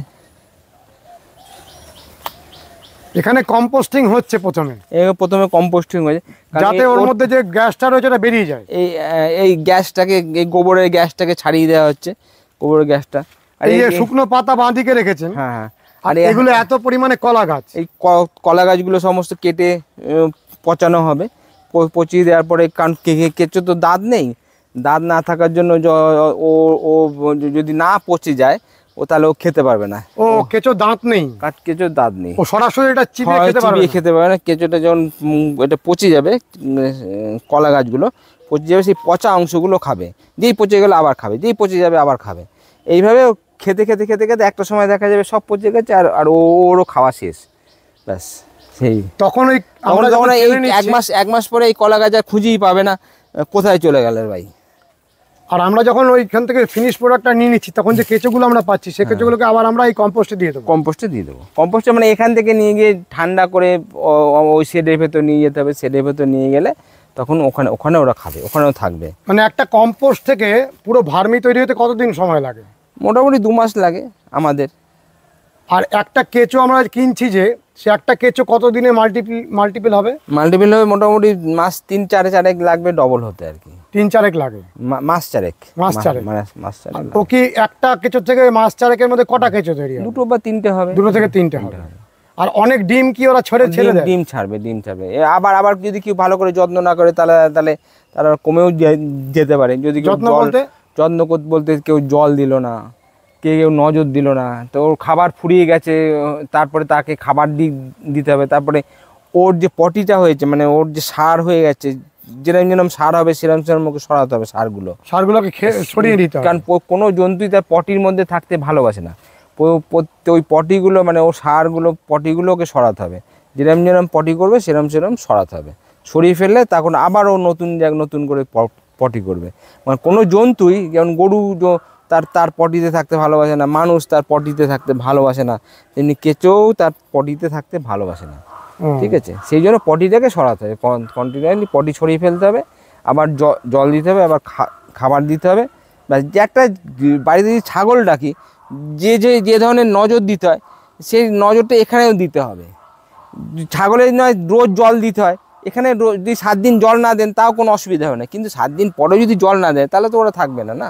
এখানে কম্পোস্টিং হচ্ছে প্রথমে
কম্পোস্টিং হয়েছে,
যাতে ওর মধ্যে যে গ্যাসটা রয়েছে এটা বেরিয়ে যায়।
এই গ্যাসটাকে, এই গোবরের গ্যাসটাকে ছাড়িয়ে দেওয়া হচ্ছে, গোবরের গ্যাসটা।
আর এই যে শুকনো পাতা বাঁদিকে রেখেছেন,
হ্যাঁ হ্যাঁ,
আর এগুলো এত পরিমাণে কলা গাছ, এই
কলা গাছগুলো সমস্ত কেটে পচানো হবে। পচিয়ে দেওয়ার পরে, কারণ কেঁচো তো দাঁত নেই, দাঁত না থাকার জন্য ও যদি না পচে যায় তাহলে ও খেতে পারবে না।
ও কেঁচো দাঁত নেই?
কেঁচোর দাঁত নেই,
ও সরাসরি এটা চিবিয়ে
খেতে পারবে না। কেঁচোটা যখন এটা পচে যাবে, কলা গাছগুলো পচে যাবে, সেই পচা অংশগুলো খাবে, যেই পচে গেলে আবার খাবে, যেই পচে যাবে আবার খাবে। এইভাবে খেতে একটা সময় দেখা যাবে সব পচে গেছে, আর ওরও খাওয়া শেষ, ব্যাস। সেই তখন এক মাস পরে এই কলা গাছ আর খুঁজেই পাবে না, কোথায় চলে গেল ভাই।
আর আমরা যখন ওইখান থেকে ফিনিশ প্রোডাক্টটা নিয়ে নিচ্ছি, তখন যে কেঁচোগুলো আমরা পাচ্ছি, সেই কেঁচোগুলোকে আবার আমরা এই কম্পোস্টে দিয়ে দেবো।
কম্পোস্টে মানে এখান থেকে নিয়ে গিয়ে ঠান্ডা করে ওই শেডের ভেতর নিয়ে যেতে হবে। শেডের ভেতর নিয়ে গেলে তখন ওখানে ওরা খাবে, ওখানেও থাকবে।
মানে একটা কম্পোস্ট থেকে পুরো ভার্মি তৈরি হতে কতদিন সময় লাগে?
মোটামুটি 2 মাস লাগে আমাদের।
আর একটা কেঁচো আমরা কিনছি, যে সে একটা কেঁচো কতদিনে মাল্টিপল হবে?
মোটামুটি মাস 3-4 লাগবে ডবল হতে আর কি।
3-4 লাগে?
মাস চারেক।
ও কি একটা কেঁচো থেকে মাস 4-এর মধ্যে কটা কেঁচো তৈরি হবে?
2 বা 3টে হবে।
2 থেকে 3টে হবে। আর অনেক ডিম কি ওরা ছেড়ে দেয়?
ডিম ছাড়বে। আবার যদি কেউ ভালো করে যত্ন না করে তাহলে তারা কমেও যেতে পারে। যদি যত্ন বলতে কেউ জল দিল না, কেউ নজর দিল না, তো ওর খাবার ফুরিয়ে গেছে, তারপরে তাকে খাবার দিতে হবে। তারপরে ওর যে পটিটা হয়েছে, মানে ওর যে সার হয়ে গেছে, যেরকম সার হবে সেরকম ওকে সরাতে হবে। সারগুলোকে
সরিয়ে দিতে হবে,
কারণ কোনো জন্তুই তার পটির মধ্যে থাকতে ভালোবাসে না। ওই পটিগুলো মানে ও সারগুলো পটিগুলোকে সরাতে হবে, যেরম যেরম পটি করবে সেরম সেরম সরাতে হবে। সরিয়ে ফেললে তখন আবার ও নতুন করে পটি করবে। মানে কোনো জন্তুই, যেমন গরু তার পটিতে থাকতে ভালোবাসে না, মানুষ তার পটিতে থাকতে ভালোবাসে না, তেমনি কেঁচোও তার পটিতে থাকতে ভালোবাসে না। ঠিক আছে, সেই জন্য পটিটাকে সরাতে হবে, কন্টিনিউয়াসলি পটি সরিয়ে ফেলতে হবে, আবার জল দিতে হবে, আবার খাবার দিতে হবে। যে একটা বাড়িতে যদি ছাগল ডাকি, যে ধরনের নজর দিতে হয় সেই নজরটা এখানেও দিতে হবে। ছাগলের নয় রোজ জল দিতে হয়, এখানে যদি 7 দিন জল না দেন তাও কোনো অসুবিধা হবে না, কিন্তু 7 দিন পরে যদি জল না দেয় তাহলে তো ওরা থাকবে না। না,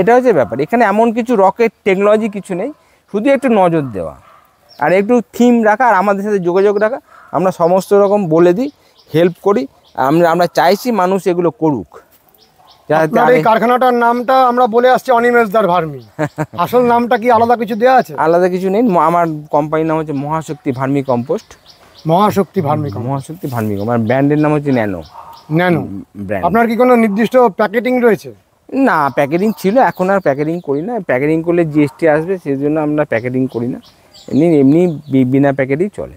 এটা হচ্ছে ব্যাপার। এখানে এমন কিছু রকেট টেকনোলজি কিছু নেই, শুধু একটু নজর দেওয়া আর একটু থিম রাখা আর আমাদের সাথে যোগাযোগ রাখা। আমরা সমস্ত রকম বলে দিই, হেল্প করি। আমরা চাইছি মানুষ এগুলো করুক।
আপনার এই কারখানাটার নামটা আমরা বলে আসছি অনিমেষদার ভার্মি, আসল নামটা কি আলাদা কিছু দেওয়া আছে?
আলাদা কিছু নেই, আমার কোম্পানির নাম হচ্ছে Mahashakti vermi compost.
Mahashakti vermi compost,
Mahashakti vermi compost, আমার ব্র্যান্ডের নাম হচ্ছে ন্যানো ব্র্যান্ড।
আপনার কি কোনো নির্দিষ্ট প্যাকেটিং রয়েছে?
না, প্যাকেটিং ছিল, এখন আর প্যাকেটিং করি না। প্যাকেটিং করলে জিএসটি আসবে, সেই জন্য আমরা প্যাকেটিং করি না। এমনি বিনা প্যাকেটেই চলে।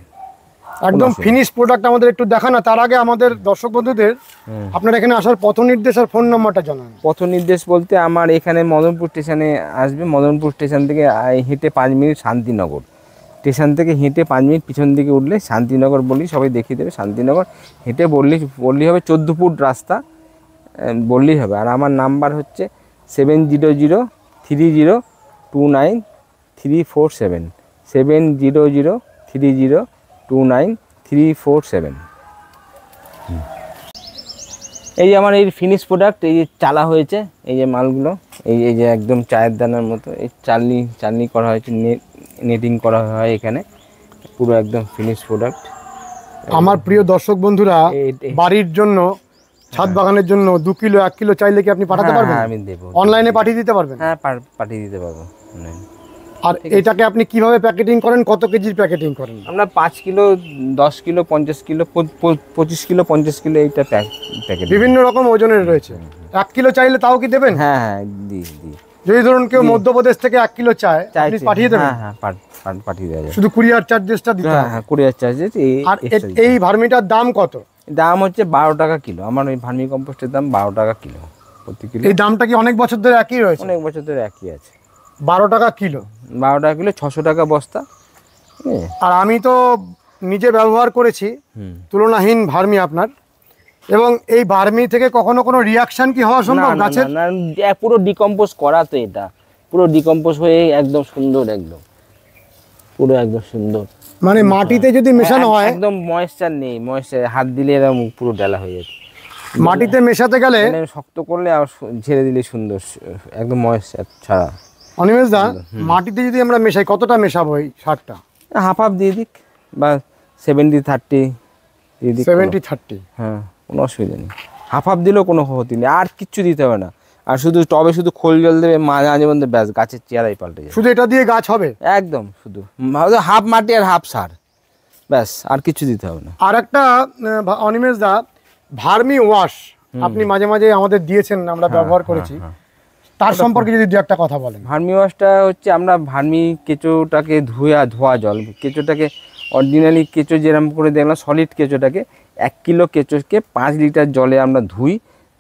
একদম ফিনিশ প্রোডাক্ট আমাদের একটু দেখান না, তার আগে আমাদের দর্শক বন্ধুদের আপনার এখানে আসার পথ নির্দেশ আর ফোন নাম্বারটা জানান।
পথ নির্দেশ বলতে আমার এখানে মদনপুর স্টেশনে আসবে, মদনপুর স্টেশন থেকে হেঁটে 5 মিনিট শান্তিনগর স্টেশন থেকে হেঁটে 5 মিনিট পিছন দিকে উঠলে শান্তিনগর বললি সবাই দেখিয়ে দেবে। শান্তিনগর হেঁটে বললেই হবে, 14 ফুট রাস্তা বললেই হবে। আর আমার নাম্বার হচ্ছে 7003029347, 7003029347। এই যে আমার এই ফিনিশ প্রোডাক্ট, এই যে চালা হয়েছে, এই যে মালগুলো, এই যে একদম চায়ের দানার মতো এই চালনি করা হয়েছে, নেটিং করা হয় এখানে, পুরো একদম ফিনিশ প্রোডাক্ট।
আমার প্রিয় দর্শক বন্ধুরা, বাড়ির জন্য, ছাদ বাগানের জন্য 2 কিলো 1 কিলো চাইলে কি আপনি পাঠাতে পারবেন?
হ্যাঁ, আমি দেবো।
অনলাইনে পাঠিয়ে দিতে পারবেন?
হ্যাঁ, পাঠিয়ে দিতে পারবো।
আর এটাকে আপনি কিভাবে প্যাকেটিং করেন, কত কেজির প্যাকেটিং করেন?
আমরা 5 kilo, 10 kilo, 50 kilo, 25 kilo, 50 kilo এইটা প্যাকেট
বিভিন্ন রকম ওজনের রয়েছে। 1 কিলো চাইলে তাও কি দেবেন?
হ্যাঁ, দিই।
যদি ধরুন কেউ মধ্যপ্রদেশ থেকে 1 কিলো চায়, আপনি পাঠিয়ে দেবেন?
হ্যাঁ, পাঠিয়ে দেওয়া যাবে।
শুধু কুরিয়ার চার্জেসটা দিতে হবে?
হ্যাঁ, কুরিয়ার চার্জেস।
আর এই ভার্মিটার দাম কত?
দাম হচ্ছে 12 টাকা কিলো। আমার ওই ভার্মি কম্পোস্টের দাম 12 টাকা কিলো প্রতি কিলো।
এই দামটা কি অনেক বছর ধরে একই রয়েছে?
অনেক বছর ধরে একই আছে।
12 টাকা কিলো?
12 টাকা কিলো, 600 টাকা বস্তা।
আর আমি তো নিজে ব্যবহার করেছি, তুলনাহীন ভার্মি আপনার। এবং এই ভার্মি থেকে কখনো কোনো রিয়াকশন কি হওয়া সম্ভব গাছের?
না, পুরো ডিকম্পোজ করা তো, এটা পুরো ডিকম্পোজ হয়ে একদম সুন্দর, একদম পুরো একদম সুন্দর।
মানে মাটিতে যদি মেশানো হয়,
একদম ময়েশ্চার নেই, ময়েশ্চার হাত দিলে এরকম পুরো ডালা হয়ে যাচ্ছে।
মাটিতে মেশাতে গেলে
শক্ত করলে আর ঝেড়ে দিলে সুন্দর, একদম ময়েশ্চার ছাড়া।
অনিমেষ দা, মাটিতে যদি আমরা মেশাই, কতটা মেশাবো এই সারটা?
হাফ দিয়ে দিক, বা 70-30 দিয়ে দিক।
70-30?
হ্যাঁ, কোনো অসুবিধা নেই। হাফ দিলেও কোনো ক্ষতি নেই, আর কিচ্ছু দিতে হবে না। আর শুধু টবে শুধু খোল জল দেবে, মাঝে মধ্যে ব্যাস, গাছের চেহারাই পাল্টে যাবে।
শুধু এটা দিয়ে গাছ হবে?
একদম, শুধু হাফ মাটি আর হাফ সার, ব্যাস, আর কিছু দিতে হবে না।
আর একটা অনিমেষ দা, ভার্মি ওয়াশ আপনি মাঝে মাঝে আমাদের দিয়েছেন, আমরা ব্যবহার করেছি, তার সম্পর্কে যদি 2 একটা কথা বলেন।
ভার্মি ওয়াশটা হচ্ছে, আমরা ভার্মি কেঁচোটাকে ধোয়া জল, কেঁচোটাকে অরিজিনালি কেঁচো যেরকম করে দেখলাম সলিড কেঁচোটাকে, 1 কিলো কেঁচোকে 5 লিটার জলে আমরা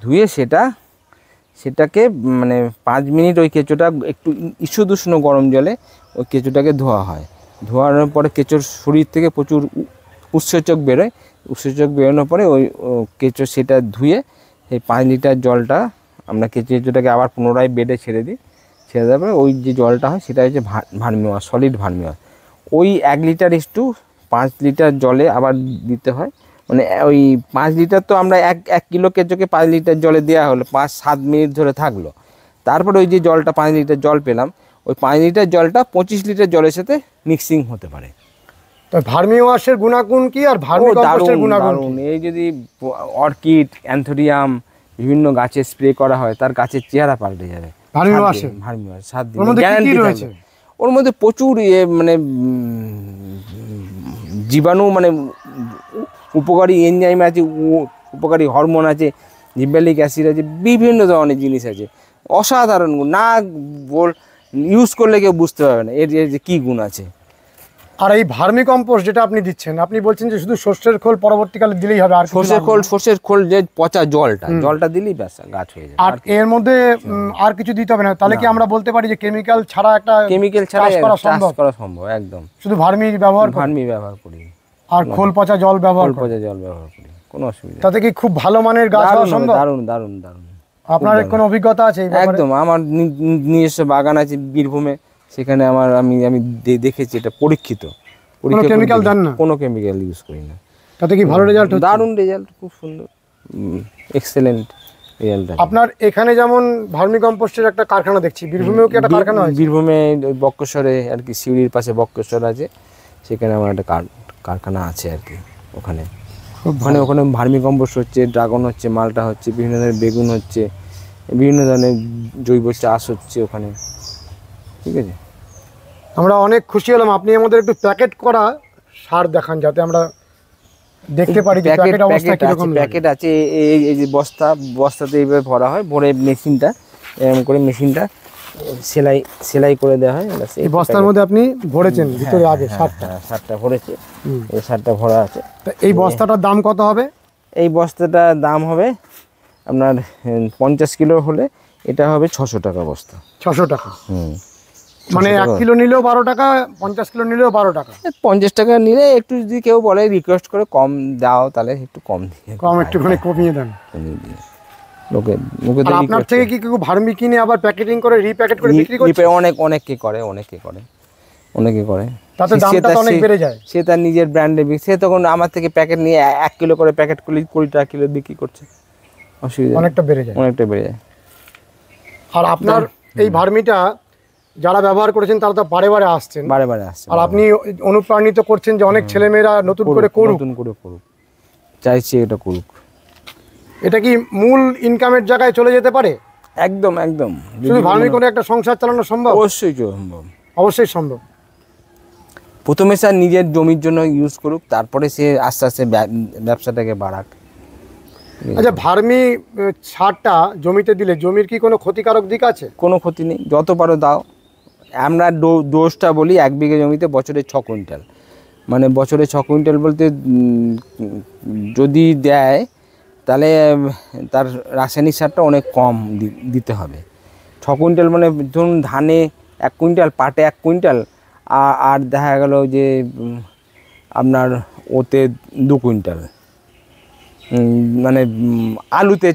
ধুয়ে সেটাকে মানে 5 মিনিট ওই কেঁচোটা একটু ঈষদুষ্ণ গরম জলে ওই কেঁচোটাকে ধোয়া হয়। ধোয়ানোর পরে কেঁচোর শরীর থেকে প্রচুর উৎসেচক বেরোয়, উৎসেচক বেরোনোর পরে ওই কেঁচো সেটা ধুয়ে সেই 5 লিটার জলটা আমরা কেঁচোটাকে আবার পুনরায় বেডে ছেড়ে দিই। ছেড়ে দেওয়ার পরে ওই যে জলটা হয় সেটা হচ্ছে vermi wash, solid vermi wash. ওই 1 লিটার 5 লিটার জলে আবার দিতে হয়। মানে ওই 5 লিটার তো আমরা 1 কিলো কেঁচোকে 5 লিটার জলে দেওয়া হলো, 5-7 মিনিট ধরে থাকলো। তারপরে ওই যে জলটা 5 লিটার জল পেলাম, ওই 5 লিটার জলটা 25 লিটার জলের সাথে মিক্সিং হতে পারে।
তো ভার্মি ওয়াশের গুণাগুণ কি আর ভার্মি কম্পোস্টের গুণাগুণ কি?
এই যদি অর্কিড, অ্যান্থোরিয়াম বিভিন্ন গাছে স্প্রে করা হয়, তার গাছের চেহারা পাল্টে যাবে। ভার্মি ওয়াশ 7 দিন গ্যারান্টি রয়েছে। ওর মধ্যে প্রচুর মানে জীবাণু, মানে উপকারী এনজাইম আছে, উপকারী হরমোন আছে, জিব্রেলিক অ্যাসিড আছে, বিভিন্ন ধরনের জিনিস আছে, অসাধারণ। না ইউজ করলে কেউ বুঝতে পারবে না এর এর যে কী গুণ আছে।
আর এই ভার্মি কম্পোস্ট যেটা আপনি দিচ্ছেন, আপনি বলছেন যে শুধু সর্ষের খোল পরবর্তীকালে দিলেই হবে, আর কিছু
সর্ষের খোল যে পচা জলটা দিলেই ব্যাস গাছ হয়ে যায়।
আর এর মধ্যে আর কিছু দিতে হবে না? তাহলে কি আমরা বলতে পারি যে কেমিক্যাল ছাড়া একটা
কেমিক্যাল ছাড়া
চাষ করা
সম্ভব একদম।
শুধু ভার্মি ব্যবহার
করি
আর খোল পচা জল ব্যবহার
করি, কোনো অসুবিধা।
তাতে কি খুব ভালো মানের গাছ হওয়া সম্ভব?
দারুণ।
আপনার কোনো অভিজ্ঞতা আছে এই ব্যাপারে?
একদম, আমার নিজস্ব বাগান আছে বীরভূমে, সেখানে আমি দেখেছি, এটা পরীক্ষিত।
কোনো কেমিক্যাল দেন না?
কোনো কেমিক্যাল ইউজ করি না।
তাতে কি ভালো রেজাল্ট হচ্ছে?
দারুণ রেজাল্ট, খুব সুন্দর, এক্সেলেন্ট রেজাল্ট।
আপনার এখানে যেমন ভার্মি কম্পোস্টের একটা কারখানা দেখছি, বীরভূমেও কি একটা কারখানা আছে?
বীরভূমে বক্রেশ্বরে আর কি, সিউড়ির পাশে বক্রেশ্বর আছে, সেখানে আমার একটা কারখানা আছে আর কি। ওখানে ভার্মি কম্পোস্ট হচ্ছে, ড্রাগন হচ্ছে, মালটা হচ্ছে, বিভিন্ন ধরনের বেগুন হচ্ছে, বিভিন্ন ধরনের জৈব চাষ হচ্ছে ওখানে, ঠিক আছে।
আমরা অনেক খুশি হলাম। আপনি আমাদের একটু প্যাকেট করা সার দেখান, যাতে আমরা দেখতে পারি যে প্যাকেট অবস্থা কিরকম।
প্যাকেট আছে, এই যে বস্তাতে এইভাবে ভরা হয়, ভরে মেশিনটা এরকম করে মেশিনটা সেলাই করে দেওয়া হয়।
এই বস্তার মধ্যে আপনি ভরেছেন ভিতরে আগে
সারটা ভরেছে, এই সারটা ভরা আছে।
এই বস্তাটার দাম কত হবে?
এই বস্তাটার দাম হবে আপনার 50 কিলো হলে এটা হবে 600 টাকা বস্তা।
600 টাকা? মানে 1 কিলো নিলেও 12 টাকা, 50 কিলো নিলেও 12 টাকা।
50 টাকা নিলে একটু যদি কেউ বলে রিকোয়েস্ট করে কম দাও, তাহলে একটু কম দিয়ে
একটুখানি কমিয়ে দেন।
লোকে
আপনার থেকে কি কেউ ভার্মি কিনে আবার প্যাকেটিং করে রিপ্যাকেট করে বিক্রি করছে?
অনেকে করে।
তাতে দামটা তো অনেক বেড়ে যায়।
সে তার নিজের ব্র্যান্ডে সে তখন আমার থেকে প্যাকেট নিয়ে 1 কিলো করে প্যাকেট করে 20 টাকা কিলো বিক্রি করছে, অসুবিধা
অনেকটা বেড়ে যায়। আর আপনার এই ভার্মিটা যারা ব্যবহার করেছেন তারা তো বারে বারে আসছেন। আর আপনি অনুপ্রাণিত করছেন যে অনেক ছেলেমেয়েরা নতুন করে করুক,
চাইছি এটা করুক।
এটা কি মূল ইনকামের জায়গায় চলে যেতে পারে?
একদম।
শুধু ভার্মি করে একটা সংসার চালানো সম্ভব? অবশ্যই সম্ভব।
প্রথমে স্যার নিজের জমির জন্য ইউজ করুক, তারপরে সে আস্তে আস্তে ব্যবসাটাকে বাড়াক।
আচ্ছা, ভার্মি সারটা জমিতে দিলে জমির কি কোনো ক্ষতিকারক দিক আছে?
কোনো ক্ষতি নেই, যত পারো দাও। আমরা ডোজটা বলি 1 বিঘে জমিতে বছরে 6 কুইন্টাল, মানে বছরে 6 কুইন্টাল বলতে যদি দেয় তাহলে তার রাসায়নিক সারটা অনেক কম দিতে হবে। 6 কুইন্টাল মানে ধরুন ধানে 1 কুইন্টাল, পাটে 1 কুইন্টাল, আর দেখা গেল যে আপনার ওতে 2 কুইন্টাল, মানে আলুতে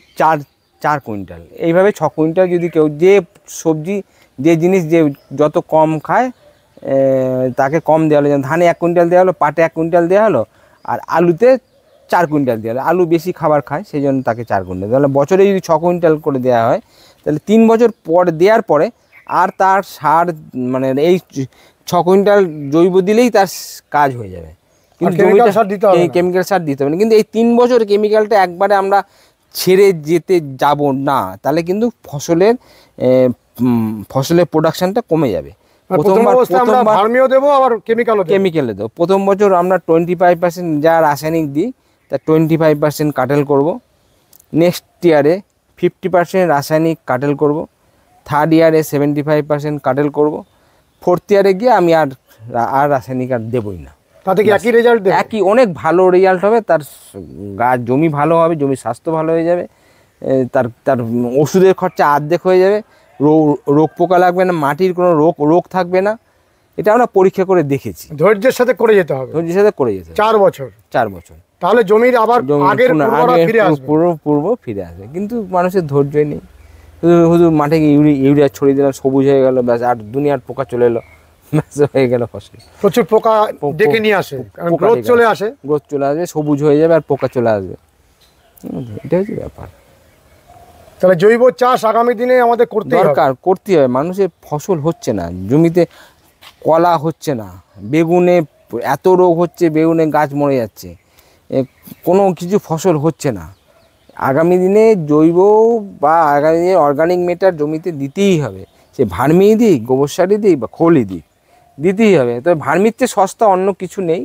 4 কুইন্টাল, এইভাবে 6 কুইন্টাল যদি কেউ, যে সবজি যে জিনিস যে যত কম খায় তাকে কম দেওয়া হলো। যেমন ধানে 1 কুইন্টাল দেওয়া হলো, পাটে 1 কুইন্টাল দেওয়া হলো, আর আলুতে 4 কুইন্টাল দেওয়া হলো। আলু বেশি খাবার খায়, সেই জন্য তাকে 4 কুইন্টাল। তাহলে বছরে যদি 6 কুইন্টাল করে দেওয়া হয়, তাহলে 3 বছর পর দেওয়ার পরে আর তার সার, মানে এই 6 কুইন্টাল জৈব দিলেই তার কাজ হয়ে যাবে। কিন্তু কেমিক্যাল সার দিতে হবে না। কিন্তু এই 3 বছর কেমিক্যালটা একবারে আমরা ছেড়ে যেতে যাব না, তাহলে কিন্তু ফসলের প্রোডাকশনটা কমে যাবে। কেমিক্যালে দেবো। প্রথম বছর আমরা 25% যা রাসায়নিক দিই তা 25% কাটেল করব। নেক্সট ইয়ারে 50% রাসায়নিক কাটেল করব। থার্ড ইয়ারে 75% কাটেল করব। ফোর্থ ইয়ারে গিয়ে আমি আর রাসায়নিক আর দেবই না।
তাতে কি একই রেজাল্ট দেবে?
একই, অনেক ভালো রেজাল্ট হবে। তার গাছ জমি ভালো হবে, জমির স্বাস্থ্য ভালো হয়ে যাবে, তার ওষুধের খরচা অর্ধেক হয়ে যাবে, রোগ পোকা লাগবে না, মাটির কোনো রোগ থাকবে না। এটা আমরা পরীক্ষা করে দেখেছি।
ধৈর্যের সাথে করে যেতে হবে। 4 বছর। তাহলে জমির আবার আগের
পূর্ব ফিরে আসবে। কিন্তু মানুষের ধৈর্যই নেই, শুধু মাঠে ইউরিয়া ছড়িয়ে দিলাম, সবুজ হয়ে গেল ব্যাস, আর দুনিয়ার পোকা চলে এলো, হয়ে গেল ফসল।
প্রচুর পোকা ডেকে নিয়ে আসে, গ্রোথ চলে আসে,
সবুজ হয়ে যাবে আর পোকা চলে আসবে। এটা হচ্ছে ব্যাপার।
তাহলে জৈব চাষ আগামী দিনে আমাদের করতে
হবে। মানুষের ফসল হচ্ছে না, জমিতে কলা হচ্ছে না, বেগুনে এত রোগ হচ্ছে, বেগুনে গাছ মরে যাচ্ছে, কোনো কিছু ফসল হচ্ছে না। আগামী দিনে জৈব বা আগামী দিনে অর্গানিক ম্যাটার জমিতে দিতেই হবে। সে ভার্মি দিই, গোবর সারই দিই বা খোলই দিই, দিতেই হবে। তবে ভার্মির চেয়ে সস্তা অন্য কিছু নেই।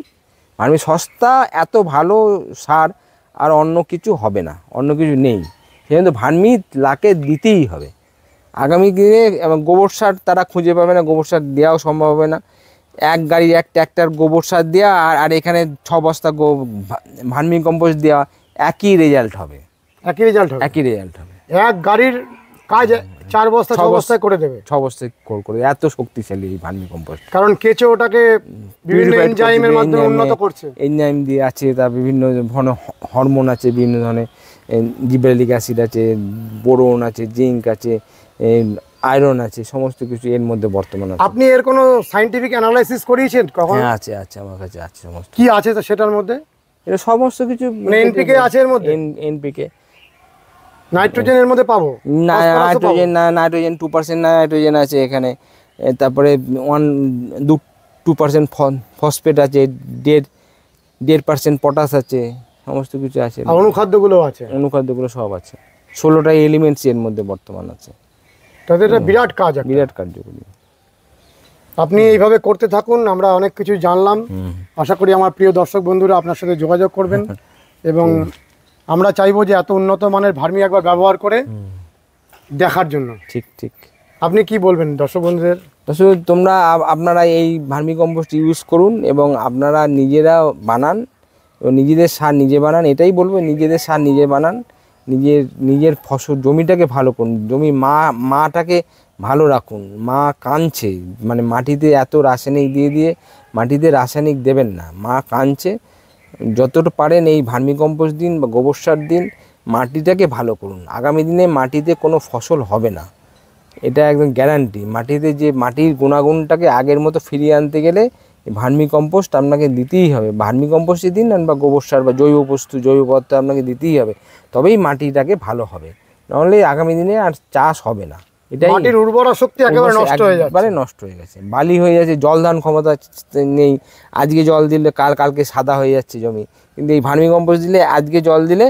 ভার্মি সস্তা, এত ভালো সার আর অন্য কিছু হবে না, অন্য কিছু নেই। সেজন্য ভার্মি লাকে দিতেই হবে। আগামী দিনে গোবর সার তারা খুঁজে পাবে না, গোবর সার দেওয়াও সম্ভব হবে না। এক গাড়ি এক ট্র্যাক্টর গোবর সার দেওয়া আর এখানে 6 বস্তা ভার্মি কম্পোস্ট দেওয়া, একই রেজাল্ট হবে,
একই রেজাল্ট হবে।
একই রেজাল্ট হবে।
এক গাড়ির কাজ 4 বস্তা 6 বস্তায় করে দেবে।
6 বস্তায় করে, এত শক্তিশালী এই ভার্মি কম্পোস্ট।
কারণ কেঁচো ওটাকে বিভিন্ন এনজাইমের মাধ্যমে উন্নত করছে।
এনজাইম দিয়ে আছে, তার বিভিন্ন হরমোন আছে, বিভিন্ন ধরনের জিব্রেলিক অ্যাসিড আছে, বোরন আছে, জিঙ্ক আছে, আয়রন আছে, সমস্ত কিছু এর মধ্যে বর্তমান আছে।
আপনি এর কোনো সায়েন্টিফিক অ্যানালাইসিস করিয়েছেন কখন?
হ্যাঁ আছে, আমার কাছে আছে সমস্ত।
কি আছে তো সেটার মধ্যে?
এটা সমস্ত কিছু
এনপিকে আছে এর মধ্যে?
এনপিকে,
নাইট্রোজেন এর মধ্যে পাবো?
না নাইট্রোজেন না, নাইট্রোজেন 2% নাইট্রোজেন আছে এখানে, তারপরে 2% ফসফেট আছে, 1.5% পটাশ আছে, সমস্ত কিছু আছে।
আর অনুখাদ্যগুলো আছে?
অনুখাদ্যগুলো সব আছে, 16টা এলিমেন্টস এর মধ্যে বর্তমান আছে।
তাদের এটা বিরাট কাজ,
বিরাট কার্যকরী।
আপনি এইভাবে করতে থাকুন, আমরা অনেক কিছু জানলাম। আশা করি আমার প্রিয় দর্শক বন্ধুরা আপনার সাথে যোগাযোগ করবেন এবং আমরা চাইবো যে এত উন্নত মানের ভার্মি একবার ব্যবহার করে দেখার জন্য।
ঠিক ঠিক।
আপনি কি বলবেন দর্শক বন্ধুদের?
দর্শক, আপনারা এই ভার্মি কম্পোস্ট ইউজ করুন এবং আপনারা নিজেরা বানান এবং নিজেদের সার নিজে বানান। এটাই বলবো, নিজেদের সার নিজে বানান, নিজের ফসল জমিটাকে ভালো করুন, মাটাকে ভালো রাখুন। মা কাঁদছে, মানে মাটিতে এত রাসায়নিক দিয়ে মাটিতে রাসায়নিক দেবেন না, মা কাঁদছে। যতটা পারেন এই ভার্মি কম্পোস্ট দিন বা গোবর সার দিন, মাটিটাকে ভালো করুন। আগামী দিনে মাটিতে কোনো ফসল হবে না, এটা একদম গ্যারান্টি। মাটিতে যে মাটির গুণাগুণটাকে আগের মতো ফিরিয়ে আনতে গেলে ভার্মি কম্পোস্ট আপনাকে দিতেই হবে। ভার্মি কম্পোস্টই দিন বা গোবর সার বা জৈব পদার্থ আপনাকে দিতেই হবে, তবেই মাটিটাকে ভালো হবে, নাহলে আগামী দিনে আর চাষ হবে না। এটাই,
মাটির উর্বরা শক্তি একেবারে নষ্ট হয়ে যাচ্ছে,
একবারে নষ্ট হয়ে গেছে, বালি হয়ে যাচ্ছে, জলধারণ ক্ষমতা নেই। আজকে জল দিলে কালকে সাদা হয়ে যাচ্ছে জমি, কিন্তু এই ভার্মি কম্পোস্ট দিলে আজকে জল দিলে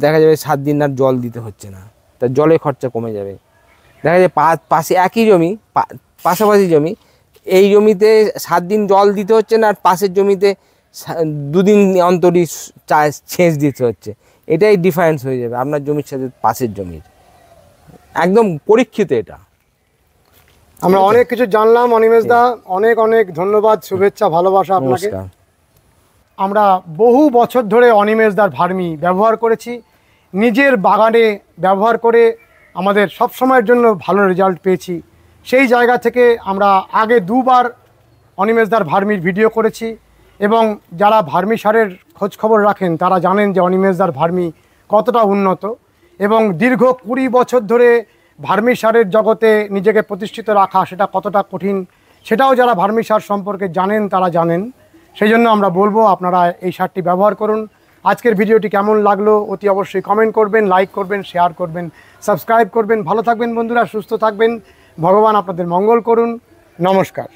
দেখা যাবে 7 দিন আর জল দিতে হচ্ছে না, তার জলের খরচা কমে যাবে। দেখা যায় পাশে একই জমি, পাশাপাশি জমি, এই জমিতে 7 দিন জল দিতে হচ্ছে না, আর পাশের জমিতে 2 দিন অন্তরই সেচ দিতে হচ্ছে। এটাই ডিফারেন্স হয়ে যাবে আপনার জমির সাথে পাশের জমির, একদম পরীক্ষিত এটা।
আমরা অনেক কিছু জানলাম অনিমেষ দা, অনেক অনেক ধন্যবাদ, শুভেচ্ছা, ভালোবাসা আপনাকে। আমরা বহু বছর ধরে অনিমেষ দার ভার্মি ব্যবহার করেছি, নিজের বাগানে ব্যবহার করে আমাদের সব সময়ের জন্য ভালো রেজাল্ট পেয়েছি। সেই জায়গা থেকে আমরা আগে 2 বার অনিমেষ দার ভার্মির ভিডিও করেছি এবং যারা ভার্মি সারের খোঁজখবর রাখেন তারা জানেন যে অনিমেষ দার ভার্মি কতটা উন্নত এবং দীর্ঘ 20 বছর ধরে ভার্মি সারের জগতে নিজেকে প্রতিষ্ঠিত রাখা সেটা কতটা কঠিন, সেটাও যারা ভার্মি সার সম্পর্কে জানেন তারা জানেন। সেই জন্য আমরা বলবো আপনারা এই সারটি ব্যবহার করুন। আজকের ভিডিওটি কেমন লাগলো অতি অবশ্যই কমেন্ট করবেন, লাইক করবেন, শেয়ার করবেন, সাবস্ক্রাইব করবেন। ভালো থাকবেন বন্ধুরা, সুস্থ থাকবেন, ভগবান আপনাদের মঙ্গল করুন। নমস্কার।